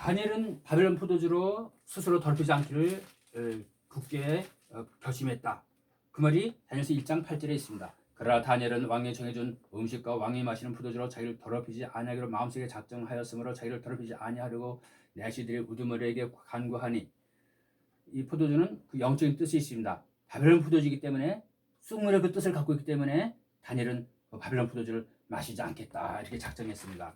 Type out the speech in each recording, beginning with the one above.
다니엘은 바벨론 포도주로 스스로 더럽히지 않기를 굳게 결심했다. 그 말이 다니엘서 1장 8절에 있습니다. 그러나 다니엘은 왕이 정해준 음식과 왕이 마시는 포도주로 자기를 더럽히지 아니하기로 마음속에 작정하였으므로 자기를 더럽히지 아니하려고 내시들이 우두머리에게 간구하니, 이 포도주는 그 영적인 뜻이 있습니다. 바벨론 포도주이기 때문에, 쑥물의 그 뜻을 갖고 있기 때문에 다니엘은 바벨론 포도주를 마시지 않겠다 이렇게 작정했습니다.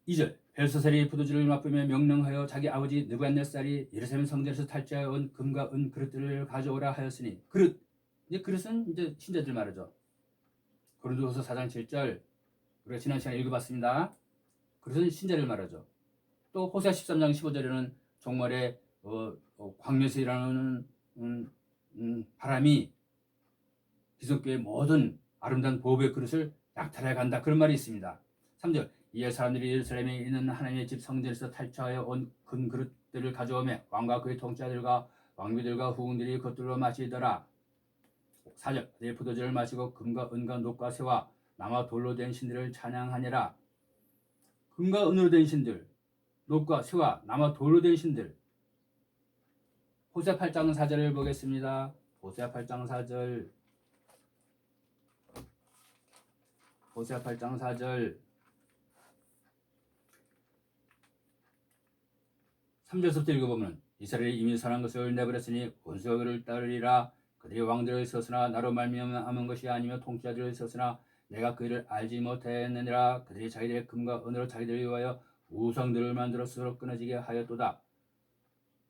2절, 벨사살이 포도주를 맛보며 명령하여 자기 아버지 느부갓네살이 예루살렘 성전에서 탈취하여 온 금과 은 그릇들을 가져오라 하였으니, 그릇, 이제 그릇은 이제 신자들 말이죠. 고린도후서 4장 7절, 우리가 지난 시간에 읽어봤습니다. 그릇은 신자를 말하죠. 또 호세아 13장 15절에는 종말에 광야에서 일어나는 바람이 기성교의 모든 아름다운 보배의 그릇을 약탈해 간다, 그런 말이 있습니다. 3절, 이에 사람들이 예루살렘에 있는 하나님의 집 성전에서 탈취하여 온 금 그릇들을 가져오며 왕과 그의 통치자들과 왕비들과 후궁들이 그것들로 마시더라. 4절, 그들이 포도주를 마시고 금과 은과 녹과 새와 나무와 돌로 된 신들을 찬양하니라. 금과 은으로 된 신들, 녹과 새와 나무와 돌로 된 신들. 호세아 8장 4절을 보겠습니다. 호세아 8장 4절. 호세아 8장 4절. 3절부터 읽어보면, 이스라엘이 이미 선한 것을 내버렸으니 원수가 그를 따르리라. 그들이 왕들을 있었으나 나로 말미암은 것이 아니며 통치자들을 있었으나 내가 그들을 알지 못했느니라. 그들이 자기들의 금과 은으로 자기들을 위하여 우상들을 만들어 스스로 끊어지게 하였도다.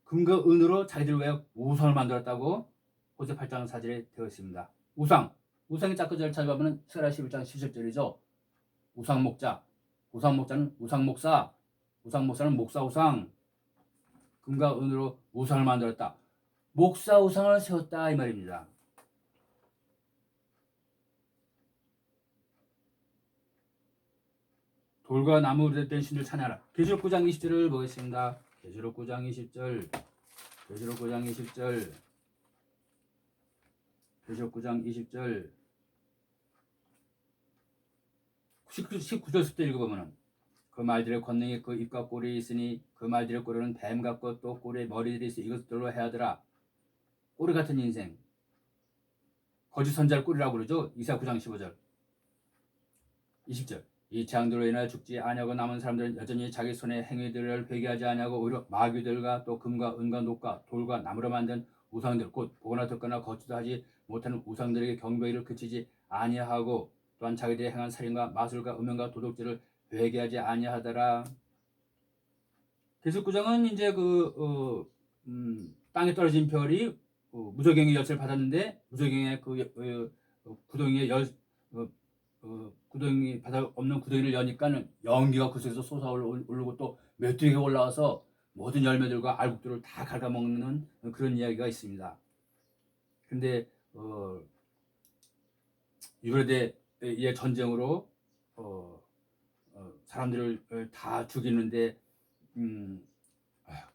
금과 은으로 자기들을 위하여 우상을 만들었다고 호세 8장 4절에 되어 있습니다. 우상의 짝꿍을 찾아보면 스가랴 11장 17절이죠. 우상목자, 우상목자는 우상목사, 우상목사는 목사우상, 금과 은으로 우상을 만들었다. 목사우상을 세웠다, 이 말입니다. 돌과 나무로 된 신을 찬양하라. 계시록 9장 20절을 보겠습니다. 계시록 9장 20절. 계시록 9장 20절. 계시록 9장 20절. 19절부터 읽어보면, 그 말들의 권능이 그 입과 꼬리에 있으니 그 말들의 꼬리는 뱀 같고 또 꼬리에 머리들이 있어 이것들로 해하더라. 꼬리 같은 인생, 거짓 선자를 꼬리라고 그러죠. 이사야 9장 15절. 20절, 이 재앙들로 인하여 죽지 아니하고 남은 사람들은 여전히 자기 손의 행위들을 회개하지 아니하고 오히려 마귀들과 또 금과 은과 녹과 돌과 나무로 만든 우상들, 곧 보거나 듣거나 걷지도 하지 못하는 우상들에게 경배를 그치지 아니하고 또한 자기들이 행한 살인과 마술과 음행과 도둑질을 회개하지 아니하더라. 계시록 9장은 이제 땅에 떨어진 별이 무저갱의 엿을 받았는데, 무저갱의 구덩이에 구덩이 바다 없는 구덩이를 여니까는 연기가 그 속에서 솟아오르고 또 메뚜기가 올라와서 모든 열매들과 알곡들을 다 갉아먹는 그런 이야기가 있습니다. 근데 유대의 전쟁으로 사람들을 다 죽이는데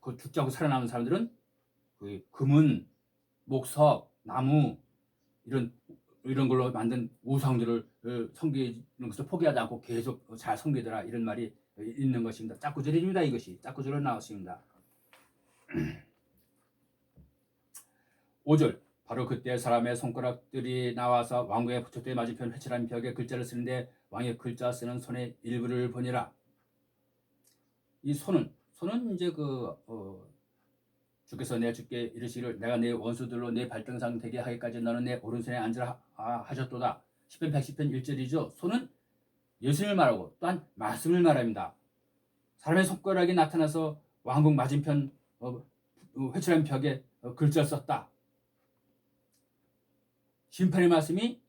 그 죽지 않고 살아남은 사람들은 그 금은, 목석, 나무 이런 걸로 만든 우상들을 섬기는 것을 포기하지 않고 계속 잘 섬기더라, 이런 말이 있는 것입니다. 짝구절입니다. 이것이 짝구절로 나왔습니다. 5절, 바로 그때 사람의 손가락들이 나와서 왕궁의 부처대 맞은편 회칠한 벽에 글자를 쓰는데 왕의 글자 쓰는 손의 일부를 보니라. 이 손은 이제 주께서 내 주께 이르시기를 내가 내 원수들로 내 발등상 되게 하기까지 너는 내 오른손에 앉으라 하셨도다. 10편 110편 1절이죠. 손은 예수님을 말하고 또한 말씀을 말합니다. 사람의 손가락이 나타나서 왕궁 맞은편 회칠한 벽에 글자를 썼다. 심판의 말씀이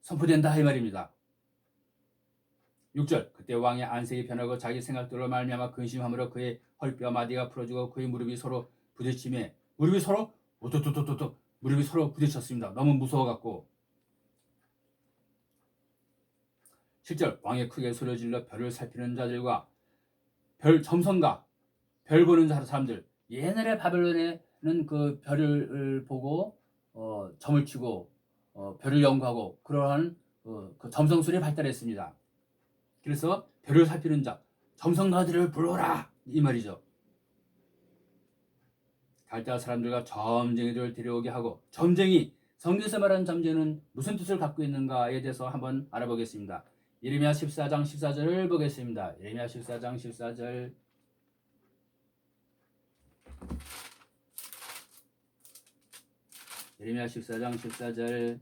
선포된다, 이 말입니다. 6절, 그때 왕의 안색이 변하고 자기 생각들로 말미암아 근심함으로 그의 헐뼈 마디가 풀어지고 그의 무릎이 서로 부딪히며, 무릎이 서로 부딪혔습니다. 너무 무서워갖고. 7절, 왕이 크게 소리질러 별을 살피는 자들과 별 점성가, 별 보는 사람들, 옛날에 바벨론에는 그 별을 보고 점을 치고 별을 연구하고 그러한 그 점성술이 발달했습니다. 그래서 별을 살피는 자, 점성가들을 불러라 이 말이죠. 갈대아 사람들과 점쟁이들을 데려오게 하고, 점쟁이, 성경에서 말하는 점쟁이는 무슨 뜻을 갖고 있는가에 대해서 한번 알아보겠습니다. 예레미야 14장 14절을 보겠습니다. 예레미야 14장 14절. 예레미야 14장 14절.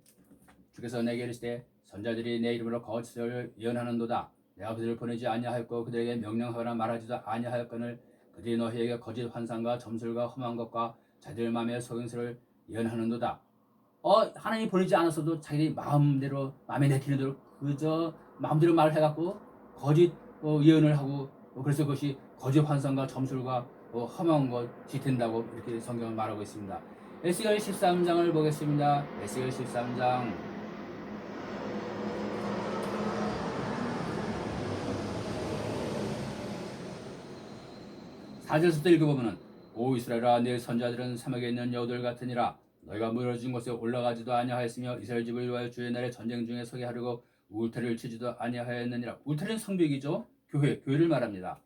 주께서 내게 이르시되 선자들이 내 이름으로 거짓을 예언하는도다. 내가 그들을 보내지 아니하였고 그들에게 명령하거나 말하지도 아니하였거늘 그들이 너희에게 거짓 환상과 점술과 험한 것과 자기들 마음의 속임수를 예언하는도다. 하나님이 보내지 않았어도 자기들이 마음대로 마음에 내키는 대로 그저 마음대로 말을 해갖고 거짓 예언을 하고, 그래서 그것이 거짓 환상과 점술과 험한 것이 된다고 이렇게 성경을 말하고 있습니다. 에스겔 13장을 보겠습니다. 에스겔 13장 4절부터 읽어보면, 오 이스라엘아, 내 선자들은 사막에 있는 여우들 같으니라. 너희가 무너진 곳에 올라가지도 아니하였으며 이스라엘 집을 위하여 주의 날에 전쟁 중에 서게 하려고 울타리를 치지도 아니하였느니라. 울타리는 성벽이죠. 교회를 말합니다.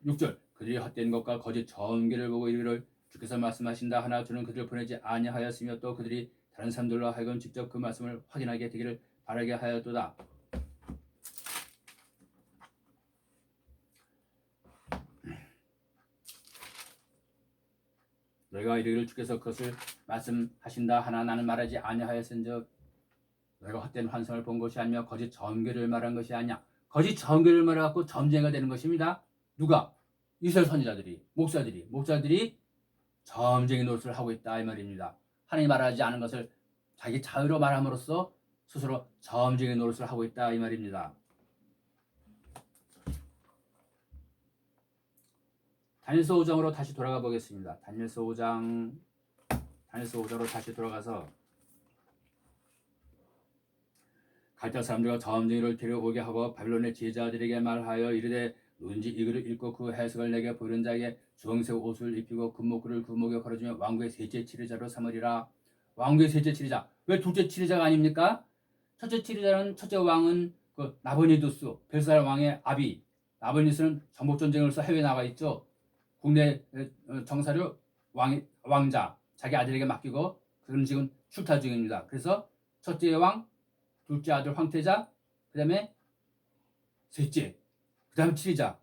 6절, 그들이 헛된 것과 거짓 전개를 보고 이르기를 주께서 말씀하신다 하나 저는 그들을 보내지 아니하였으며 또 그들이 다른 사람들로 하여금 직접 그 말씀을 확인하게 되기를 바라게 하였도다. 너희가 이르기를 주께서 그것을 말씀하신다 하나 나는 말하지 아니하였은즉 너희가 헛된 환상을 본 것이 아니며 거짓 점괘를 말한 것이 아니냐. 거짓 점괘를 말해갖고 점쟁이가 되는 것입니다. 누가? 이스라엘 선지자들이, 목사들이 점쟁이 노릇을 하고 있다 이 말입니다. 하나님 말하지 않은 것을 자기 자의로 말함으로써 스스로 점쟁이 노릇을 하고 있다 이 말입니다. 다니엘서 5장으로 다시 돌아가 보겠습니다. 다니엘서 5장으로 다시 돌아가서 갈대아 사람들과 점쟁이를 데려오게 하고 바빌론의 제자들에게 말하여 이르되 누군지 이 글을 읽고 그 해석을 내게 보이는 자에게 주홍색 옷을 입히고 금목걸이를 그 목에 걸어주며 왕국의 셋째 치리자로 삼으리라. 왕국의 셋째 치리자. 왜 둘째 치리자가 아닙니까? 첫째 왕은 그 나보니두스, 벨사살 왕의 아비. 나보니두스는 정복전쟁으로서 해외에 나가 있죠. 국내 정사료 왕자 자기 아들에게 맡기고 그는 지금 출타 중입니다. 그래서 첫째 왕, 둘째 아들 황태자, 그 다음에 셋째, 그 다음 치리자,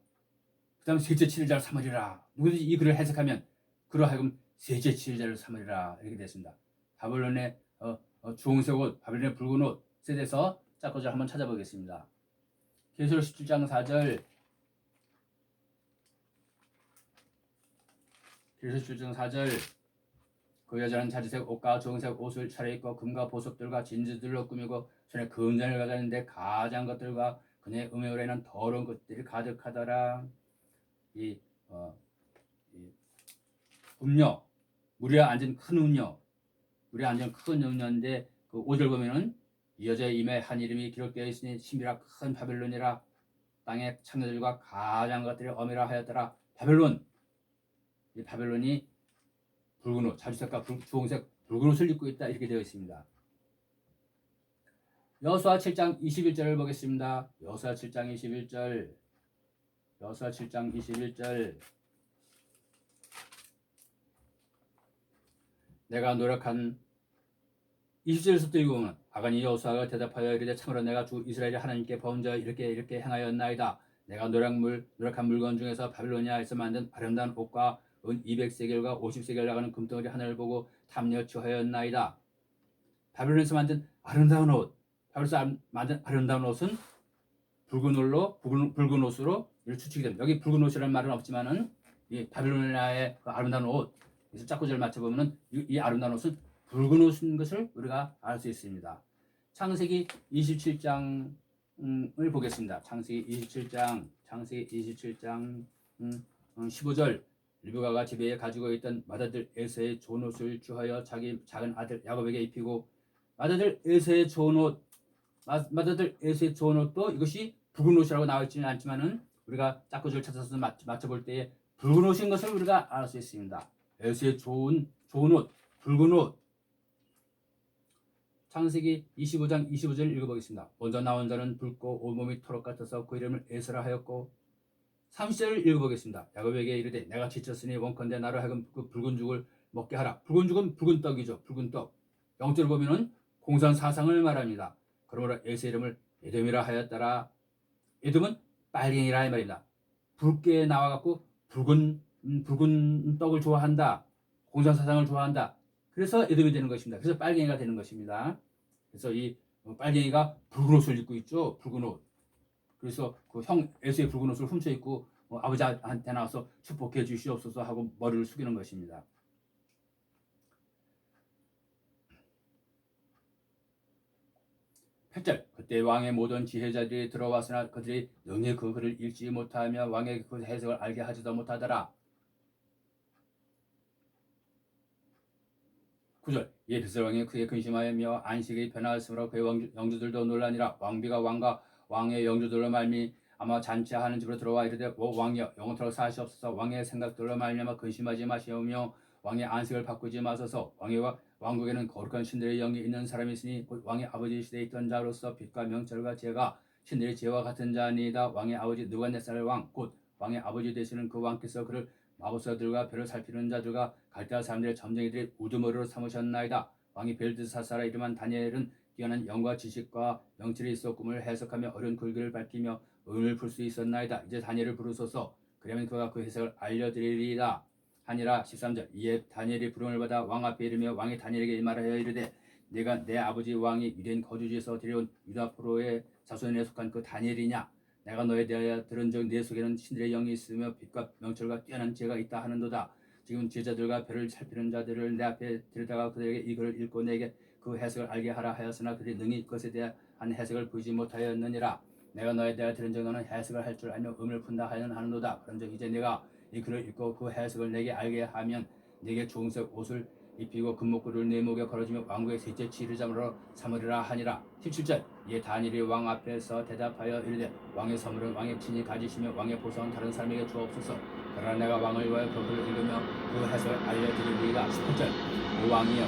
그 다음 셋째 치리자를 삼으리라. 누구든지 이 글을 해석하면 그로 하여금 셋째 치리자를 삼으리라 이렇게 됐습니다. 바벨론의 주홍색 옷, 바벨론의 붉은 옷에 대해서 짝거절 한번 찾아보겠습니다. 계시록 17장 4절. 계시록 17장 4절. 그 여자는 자주색 옷과 주홍색 옷을 차려입고 금과 보석들과 진주들로 꾸미고 손에 금잔을 가졌는데 가장 것들과 그녀의 음해오래는 더러운 것들이 가득하더라. 이 음녀, 물에 앉은 큰 음녀인데 그 5절 보면은 이 여자의 임에 한 이름이 기록되어 있으니 신비라 큰 바벨론이라. 땅의 창녀들과 가장 것들이 어미라 하였더라. 이 바벨론이 붉은 옷, 자주색과 주홍색 붉은 옷을 입고 있다 이렇게 되어 있습니다. 여호수아 7장 21절을 보겠습니다. 여호수아 7장 21절. 내가 노력한 20절에서부터 읽으면 아간이 여호수아가 대답하여 이르되 참으로 내가 주 이스라엘의 하나님께 범죄하여 이렇게 행하였나이다. 내가 노력한 물건 중에서 바빌로니아에서 만든 아름다운 옷과 은 200세겔과 50세겔 나가는 금덩어리 하나를 보고 탐려 취하였나이다. 바빌론에서 만든 아름다운 옷, 바빌론에서 만든 아름다운 옷은 붉은 옷으로 추측이 됩니다. 여기 붉은 옷이라는 말은 없지만은 이 바빌로니아의 그 아름다운 옷, 그래서 짝구절을 맞춰보면은 이 아름다운 옷은 붉은 옷인 것을 우리가 알 수 있습니다. 창세기 27장을 보겠습니다. 창세기 27장 15절. 리브가가 집에 가지고 있던 맏아들 에서의 좋은 옷을 주하여 자기 작은 아들 야곱에게 입히고, 맏아들 에서의 좋은 옷도 이것이 붉은 옷이라고 나와 있지는 않지만은 우리가 짝구절 찾아서 맞춰볼 때에 붉은 옷인 것을 우리가 알 수 있습니다. 에서의 좋은 옷, 붉은 옷. 창세기 25장 25절 읽어보겠습니다. 먼저 나온 자는 붉고 온몸이 토록 같아서 그 이름을 에스라 하였고 30절을 읽어보겠습니다. 야곱에게 이르되 내가 지쳤으니 원컨대 나로 하여금 그 붉은 죽을 먹게 하라. 붉은 죽은 붉은 떡이죠. 붉은 떡. 영적으로 보면은 공산 사상을 말합니다. 그러므로 에스의 이름을 에돔이라 하였더라. 에돔은 빨갱이라 이 말입니다. 붉게 나와갖고 붉은 떡을 좋아한다. 공산 사상을 좋아한다. 그래서 에돔이 되는 것입니다. 그래서 빨갱이가 되는 것입니다. 그래서 이 빨갱이가 붉은 옷을 입고 있죠. 붉은 옷. 그래서 그 형 에서의 붉은 옷을 훔쳐 입고 아버지한테 나와서 축복해 주시옵소서 하고 머리를 숙이는 것입니다. 8절 그때 왕의 모든 지혜자들이 들어왔으나 그들이 능히 그 글을 읽지 못하며 왕의 그 해석을 알게 하지도 못하더라. 9절 이에 벳셀왕이 크게 근심하며 안식이 변하였으므로 그의 영주들도 놀라니라. 왕비가 왕과 왕의 영주들로 말미 아마 잔치하는 집으로 들어와 이르되 오 왕이여 영원토록 사시옵소서. 왕의 생각들로 말미암아 근심하지 마시오며 왕의 안식을 바꾸지 마소서. 왕의 왕국에는 거룩한 신들의 영이 있는 사람이 있으니 곧 왕의 아버지 시대에 있던 자로서 빛과 명철과 지혜가 신들의 지혜와 같은 자니이다. 왕의 아버지 느부갓네살 왕 곧 왕의 아버지 되시는 그 왕께서 그를 마법사들과 별을 살피는 자들과 갈대아 사람들의 점쟁이들의 우두머리로 삼으셨나이다. 왕이 벨드사사라 이름한 다니엘은 뛰어난 영과 지식과 명철이 있어 꿈을 해석하며 어려운 글귀를 밝히며 의문을 풀 수 있었나이다. 이제 다니엘을 부르소서. 그러면 그가 그 해석을 알려드리리이다 하니라. 13절 이에 다니엘이 부름을 받아 왕 앞에 이르며 왕이 다니엘에게 말하여 이르되 내가 내 아버지 왕이 유대인 거주지에서 데려온 유다 프로의 자손에 속한 그 다니엘이냐. 내가 너에 대하여 들은 적 내 속에는 신들의 영이 있으며 빛과 명철과 뛰어난 지혜가 있다 하는도다. 지금 제자들과 별을 살피는 자들을 내 앞에 데려다가 그들에게 이 글을 읽고 내게 그 해석을 알게 하라 하였으나 그들이 능히 그것에 대한 해석을 보이지 못하였느니라. 내가 너에 대하여 들은 적 너는 해석을 할 줄 알며 의문을 푼다 하는도다. 그런즉 이제 내가 이 글을 읽고 그 해석을 내게 알게 하면 내게 주홍색 옷을 입히고 금목걸이를 내 목에 걸어주며 왕국의 셋째 치르자므로 삼으리라 하니라. 17절 이에 다니엘이 왕 앞에서 대답하여 이르되 왕의 선물은 왕의 친히 가지시며 왕의 보상은 다른 사람에게 주옵소서. 그러나 내가 왕을 위하여 그 글을 읽으며 그 해석을 알려드리리이다. 18절 오 왕이여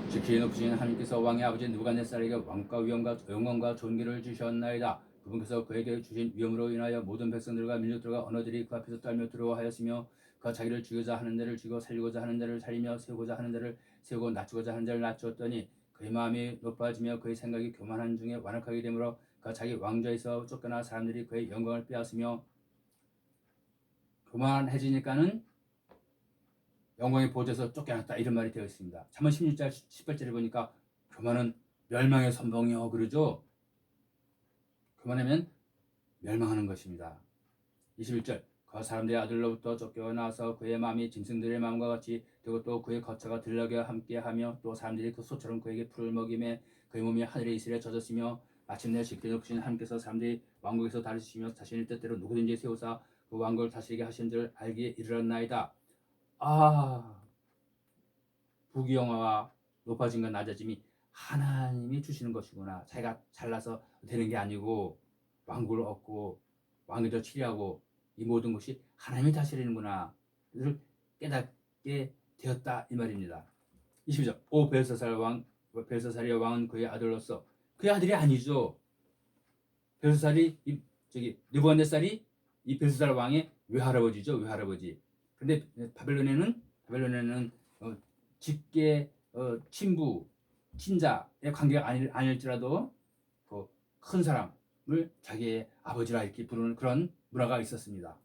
지키 높으신 하나님께서 왕의 아버지 느부갓네살에게 왕과 위엄과 영광과 존귀를 주셨나이다. 그분께서 그에게 주신 위엄으로 인하여 모든 백성들과 민족들과 언어들이 그 앞에서 떨며 두려워하였으며 그가 자기를 죽이고자 하는 데를 죽이고 살리고자 하는 데를 살리며 세우고자 하는 데를 세우고 낮추고자 하는 데를 낮추었더니 그의 마음이 높아지며 그의 생각이 교만한 중에 완악하게 되므로 그가 자기 왕좌에서 쫓겨나 사람들이 그의 영광을 빼앗으며 교만해지니까는 영광의 보좌에서 쫓겨났다 이런 말이 되어 있습니다. 잠언 16절 18절에 보니까 교만은 멸망의 선봉이요 그러죠. 교만하면 멸망하는 것입니다. 21절 그 사람들의 아들로부터 쫓겨나서 그의 마음이 짐승들의 마음과 같이 되고 또 그의 거처가 들락에 함께하며 또 사람들이 그 소처럼 그에게 풀을 먹이매 그의 몸이 하늘의 이슬에 젖었으며 마침내 지켜 놓으신 하나님께서 사람들이 왕국에서 다루시며 자신의 뜻대로 누구든지 세우사 그 왕국을 다스리게 하신 줄 알기에 이르렀나이다. 부귀영화와 높아짐과 낮아짐이 하나님이 주시는 것이구나. 자기가 잘나서 되는 게 아니고 왕국을 얻고 왕위도 치리하고 이 모든 것이 하나님이 다스리는구나. 이를 깨닫게 되었다 이 말입니다. 22절 오 벨사살의 왕은 그의 아들로서 그의 아들이 아니죠. 벨사살이 느부갓네살이 이 벨사살 왕의 외할아버지죠. 외할아버지. 근데 바벨론에는 직계 친부 친자의 관계가 아닐지라도 그 큰 사람을 자기의 아버지라 이렇게 부르는 그런 문화가 있었습니다.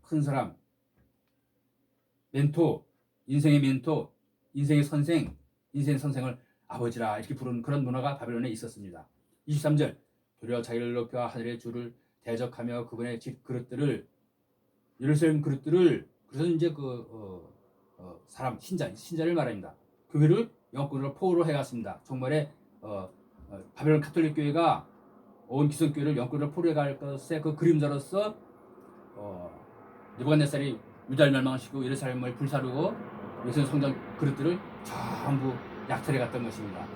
큰 사람, 멘토, 인생의 선생, 인생의 선생을 아버지라 이렇게 부르는 그런 문화가 바벨론에 있었습니다. 23절 도리어 자기를 높여 하늘의 주를 대적하며 그분의 집 그릇들을 예루살렘 그릇들을 그래서 이제 사람 신자를 말합니다. 교회를 영권으로 포로로 해갔습니다. 정말에 바벨론 가톨릭 교회가 온 기성교회를 영권으로 포로해 갈 것의 그 그림자로서 느부갓네살이 유다를 멸망시키고 예루살렘을 불사르고 예루살렘 성전 그릇들을 전부 약탈해 갔던 것입니다.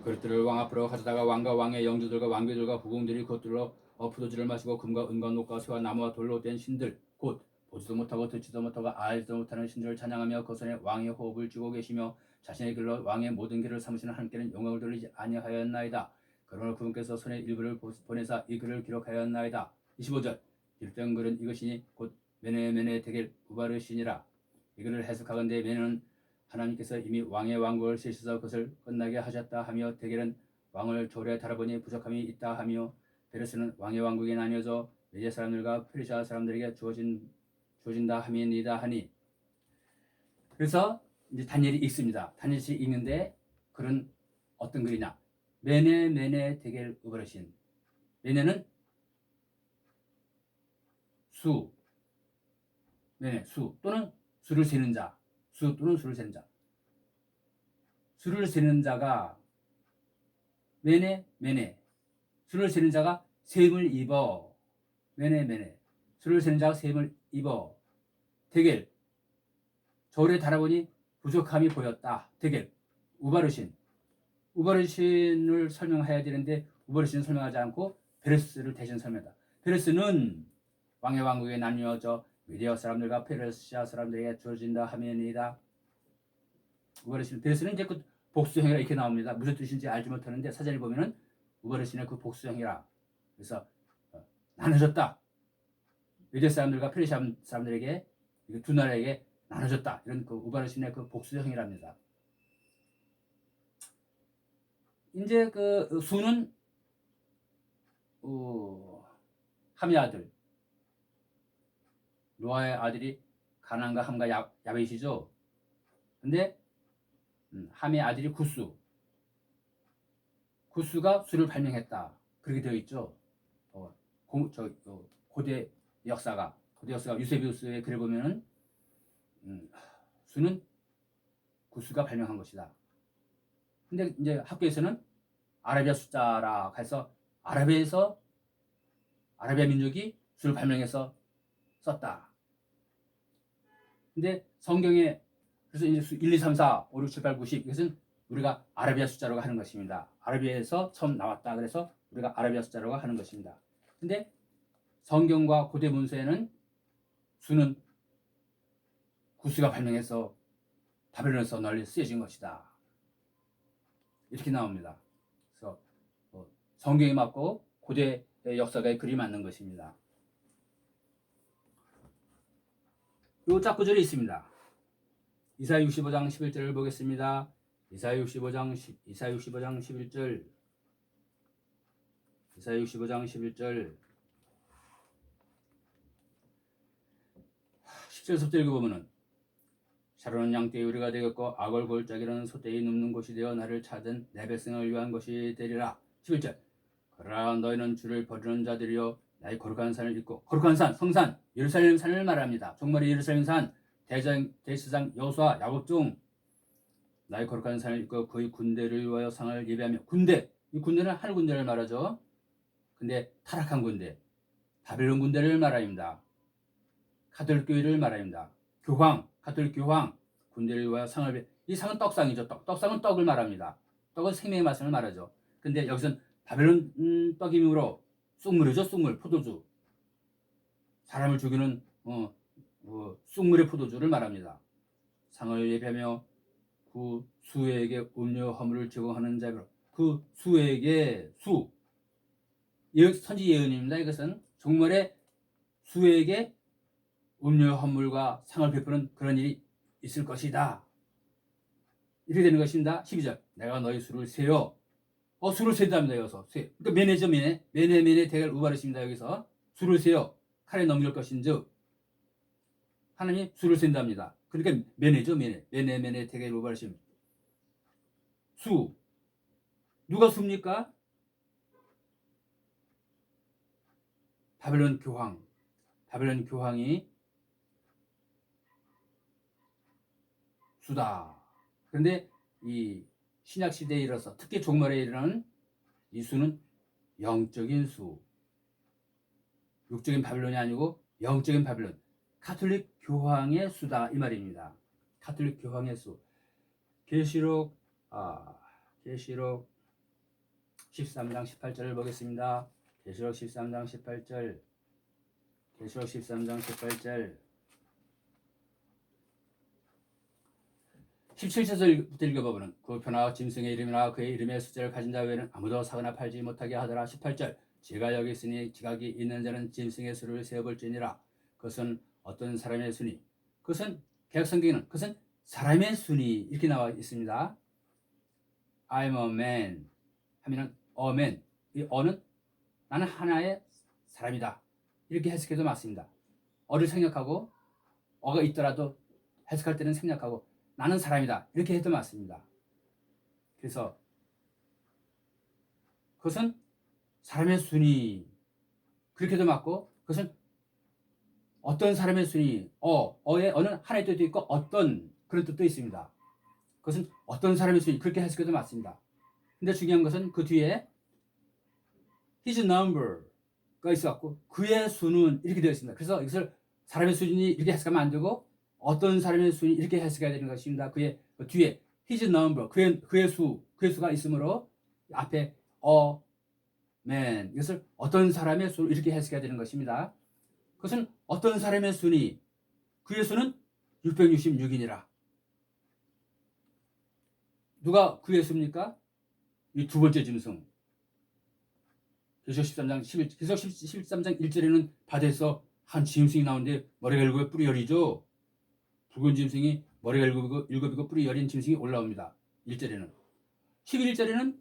그릇들을 왕 앞으로 가져다가 왕과 왕의 영주들과 왕비들과 후궁들이 그것들로 포도주를 마시고 금과 은과 녹과 쇠와 나무와 돌로 된 신들 곧 보지도 못하고 듣지도 못하고 알지도 못하는 신들을 찬양하며 그 손에 왕의 호흡을 쥐고 계시며 자신의 길로 왕의 모든 길을 삼으시는 하나님께는 영광을 돌리지 아니하였나이다. 그러나 그분께서 손에 일부를 보내사 이 글을 기록하였나이다. 25절 기록된 글은 이것이니 곧 메네메네 데겔 우바르시니라. 이 글을 해석하건대 메네는 하나님께서 이미 왕의 왕국을 세시서 그것을 끝나게 하셨다 하며 데겔은 왕을 조례 달아보니 부족함이 있다 하며 베르스는 왕의 왕국이 나뉘어져 메디아 사람들과 페르시아 사람들에게 주어진다 함이니이다 하니. 그래서 이제 다니엘이 읽습니다. 다니엘이 읽는데 글은 어떤 글이냐? 메네 데겔 우바르신. 메네는 수, 메네 수 또는 수를 세는 자, 수 또는 수를 세는 자. 수를 세는 자가 메네 수를 세는 자가 셈을 입어. 메네 수를 세는 자가 셈을 입어. 데겔 저울에 달아보니 부족함이 보였다. 데겔 우바르신을 설명해야 되는데 우바르신을 설명하지 않고 베르스를 대신 설명한다. 베르스는 왕의 왕국에 나뉘어져 미디어 사람들과 페르시아 사람들에게 주어진다 하면이다. 베르스는 이제 그 복수형이라 이렇게 나옵니다. 무슨 뜻인지 알지 못하는데 사전에 보면은 우바르신의 그 복수형이라. 그래서 나눠졌다. 미디어 사람들과 페르시아 사람들에게 두 나라에게 나눠졌다. 이런 그 우바르신의 그 복수형이랍니다. 이제 그 수는 함의 아들 노아의 아들이 가나안과 함과 야벳이죠. 근데 함의 아들이 구스가 수를 발명했다. 그렇게 되어 있죠. 고대 역사가 유세비우스의 글을 보면은 수는 구스가 발명한 것이다. 근데 이제 학교에서는 아라비아 숫자라 해서 아라비아 민족이 수를 발명해서 썼다. 근데 성경에 그래서 이제 1, 2, 3, 4, 5, 6, 7, 8, 9, 10 이것은 우리가 아라비아 숫자로 하는 것입니다. 아라비아에서 처음 나왔다. 그래서 우리가 아라비아 숫자로 하는 것입니다. 근데 성경과 고대 문서에는 수는 구스가 발명해서 바벨론에서 널리 쓰여진 것이다. 이렇게 나옵니다. 그래서 성경에 맞고 고대 역사가의 글이 맞는 것입니다. 요 짝구절이 있습니다. 이사야 65장 11절을 보겠습니다. 이사야 65장 11절. 이사야 65장 11절. 10절부터 읽어보면은 샤론은 양떼의 우리가 되겠고 악을 골짜기로는 소떼이 눕는 곳이 되어 나를 찾은 내 백성을 위한 것이 되리라. 11절. 그러나 너희는 주를 버리는 자들이여 나의 거룩한 산을 잊고 거룩한 산, 성산, 예루살렘 산을 말합니다. 종말의 예루살렘 산, 대제사장 여호수아 야곱 중 나의 거룩한 산을 잊고 그의 군대를 위하여 상을 예배하며 이 군대는 하늘 군대를 말하죠. 근데 타락한 군대, 바벨론 군대를 말합니다. 가톨릭 교회를 말합니다. 가톨릭 교황 군대를 위하여 상을 이 상은 떡상이죠. 떡상은 떡을 말합니다. 떡은 생명의 말씀을 말하죠. 근데 여기서는 바벨론 떡이므로 쑥물이죠. 쑥물, 포도주. 사람을 죽이는 쑥물의 포도주를 말합니다. 상을 예배하며 그 수에게 음료 허물을 제공하는 자로 그 수에게 선지 예언입니다. 이것은 정말에 수에게 음료 허물과 상을 베푸는 그런 일이 있을 것이다. 이렇게 되는 것입니다. 12절. 내가 너희 수를 세어. 수를 세답니다. 여기서 그러니까 매네죠. 매네 대결 우바르십니다. 여기서 수를 세어 칼에 넘길 것인즉 하나님이 수를 센답니다. 그러니까 매네죠. 매네 대결 우바르심. 수 누가 수입니까? 바벨론 교황이 수다. 그런데 이 신약 시대에 이르러서 특히 종말에 이르는 이 수는 영적인 수, 육적인 바벨론이 아니고 영적인 바벨론, 가톨릭 교황의 수다 이 말입니다. 가톨릭 교황의 수. 계시록 13장 18절을 보겠습니다. 계시록 13장 18절. 계시록 13장 18절. 17절부터 읽어보면 그 표나 짐승의 이름이나 그의 이름의 숫자를 가진 자 외에는 아무도 사거나 팔지 못하게 하더라. 18절. 제가 여기 있으니 지각이 있는 자는 짐승의 수를 세어볼지니라. 그것은 어떤 사람의 순위. 그것은 개혁성경에는 그것은 사람의 순위 이렇게 나와 있습니다. I'm a man 하면은 a man. 이 어는 나는 하나의 사람이다. 이렇게 해석해도 맞습니다. 어를 생략하고 어가 있더라도 해석할 때는 생략하고 나는 사람이다. 이렇게 해도 맞습니다. 그래서 그것은 사람의 순위 그렇게도 맞고 그것은 어떤 사람의 순위 어의 어는 하나의 뜻도 있고 어떤 그런 뜻도 있습니다. 그것은 어떤 사람의 순위 그렇게 해석해도 맞습니다. 근데 중요한 것은 그 뒤에 his number가 있어갖고 그의 수는 이렇게 되어 있습니다. 그래서 이것을 사람의 순위 이렇게 해석하면 안 되고 어떤 사람의 순위 이렇게 해석해야 되는 것입니다. 그의 그 뒤에 his number 그의 수가 있으므로 앞에 man 이것을 어떤 사람의 수 이렇게 해석해야 되는 것입니다. 그것은 어떤 사람의 순위 그의 수는 666이니라. 누가 그의 수입니까? 이 두 번째 짐승. 계시록 13장 1절에는 바다에서 한 짐승이 나오는데 머리가 7개 뿔이 열이죠. 붉은 짐승이 머리가 7이고 뿔이 열인 짐승이 올라옵니다. 1절에는. 11절에는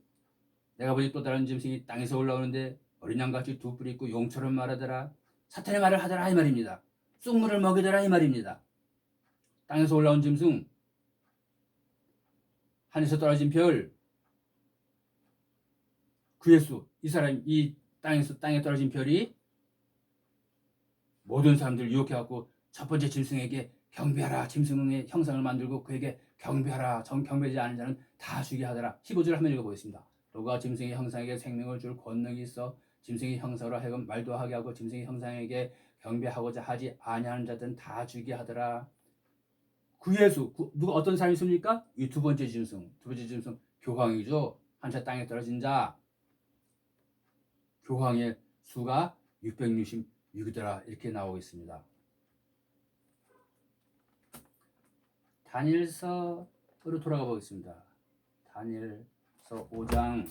내가 보니 또 다른 짐승이 땅에서 올라오는데 어린 양같이 두 뿔이 있고 용처럼 말하더라. 사탄의 말을 하더라 이 말입니다. 쑥물을 먹이더라 이 말입니다. 땅에서 올라온 짐승, 하늘에서 떨어진 별, 그의 수, 이 땅에 떨어진 별이 모든 사람들을 유혹해갖고 첫 번째 짐승에게 경배하라. 짐승의 형상을 만들고 그에게 경배하라. 경배하지 않은 자는 다 죽게 하더라. 15절 한번 읽어보겠습니다. 너가 짐승의 형상에게 생명을 줄 권능이 있어 짐승의 형상으로 하여금 말도 하게 하고 짐승의 형상에게 경배하고자 하지 아니하는 자들은 다 죽게 하더라. 그의 수, 누가 어떤 사람이 있습니까? 이 두 번째 짐승 교황이죠. 한차 땅에 떨어진 자. 교황의 수가 666이더라 이렇게 나오고 있습니다. 다니엘서로 돌아가 보겠습니다. 다니엘서 5장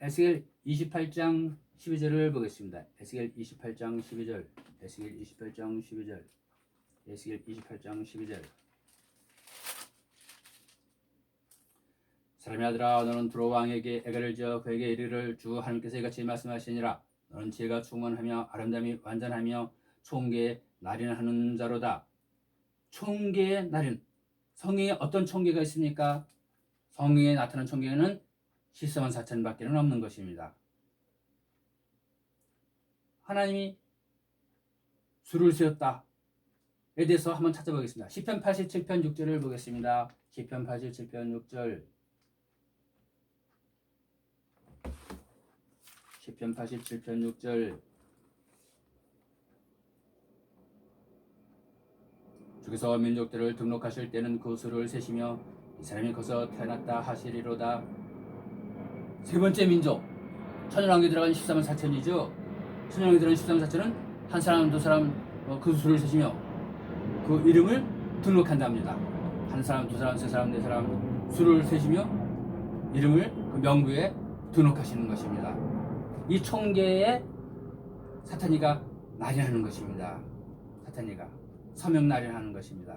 에스겔 28장 12절을 보겠습니다. 에스겔 28장 12절 에스겔 28장 12절 에스겔 28장 12절 사람의 아들아 너는 두로 왕에게 애가를 지어 그에게 이르기를 주 하나님께서 이같이 말씀하시니라. 너는 지혜가 충만하며 아름다움이 완전하며 총계의 날인하는 자로다. 총계의 날인. 성경에 어떤 총계가 있습니까? 성경에 나타난 총계는 14만 4천밖에는 없는 것입니다. 하나님이 수를 세웠다에 대해서 한번 찾아보겠습니다. 시편 87편 6절을 보겠습니다. 시편 87편 6절 시편 87편 6절 주께서 민족들을 등록하실 때는 그 수를 세시며 이 사람이 거기서 태어났다 하시리로다. 세 번째 민족 천연왕국에 들어간 14만 4천이죠. 천연왕국에 들어간 14만 4천은 한 사람 두 사람 그 수를 세시며 그 이름을 등록한답니다. 한 사람 두 사람 세 사람 네 사람 수를 세시며 이름을 그 명부에 등록하시는 것입니다. 이 총계에 사탄이가 날인하는 것입니다. 사탄이가 서명 날인하는 것입니다.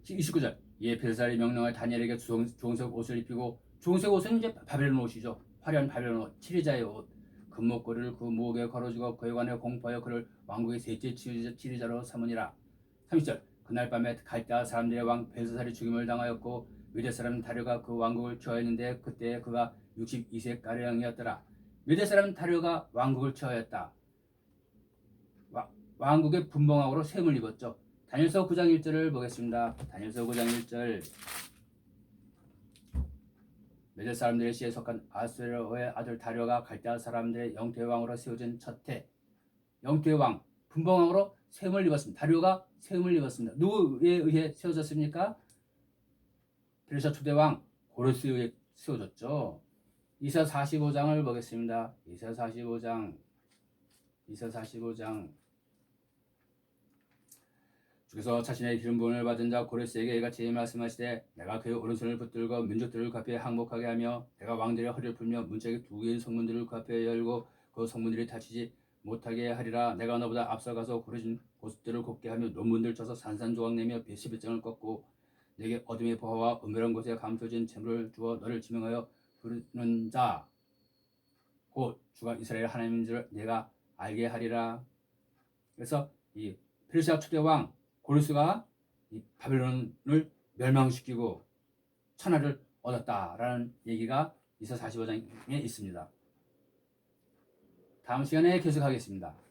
시 29절 이에 벨사살이 명령하여 다니엘에게 주홍색 옷을 입히고 주홍색 옷은 이제 바벨론 옷이죠. 화려한 바벨론 옷, 치리자의 옷, 금목걸이를 그 목에 걸어주고 그에 관해 공포하여 그를 왕국의 셋째 치리자로 삼으니라. 30절 그날 밤에 갈대아 사람들의 왕 벨사살이 죽임을 당하였고 메대 사람 다리오가 그 왕국을 취하였는데 그때 그가 62세가량이었더라. 메대 사람 다리오가 왕국을 취하였다. 왕국의 분봉왕으로 셈을 입었죠. 다니엘서 9장 1절을 보겠습니다. 다니엘서 9장 1절 메대 사람들의 시에 속한 아수르의 아들 다리오가 갈대아 사람들의 영토의 왕으로 세워진 첫해 영토의 왕 분봉왕으로 세움을 입었습니다. 다리오가 세움을 입었습니다. 누구에 의해 세워졌습니까? 페르시아 초대왕 고르스에 의해 세워졌죠. 이사 45장을 보겠습니다. 이사 45장 주께서 자신의 기름 부음을 받은 자 고레스에게 이같이 말씀하시되 내가 그의 오른손을 붙들고 민족들을 그 앞에 항복하게 하며 내가 왕들의 허리를 풀며 문짝의 두 개의 성문들을 그 앞에 열고 그 성문들이 닫히지 못하게 하리라. 내가 너보다 앞서가서 고르신 고수들을 곱게 하며 논문들 쳐서 산산조각 내며 배시배짱을 꺾고 내게 어둠의 보화와 은밀한 곳에 감춰진 재물을 주어 너를 지명하여 부르는 자 곧 주가 이스라엘 하나님인 줄 내가 알게 하리라. 그래서 이 페르시아 초대왕 고르스가 이 바벨론을 멸망시키고 천하를 얻었다라는 얘기가 이사 45장에 있습니다. 다음 시간에 계속하겠습니다.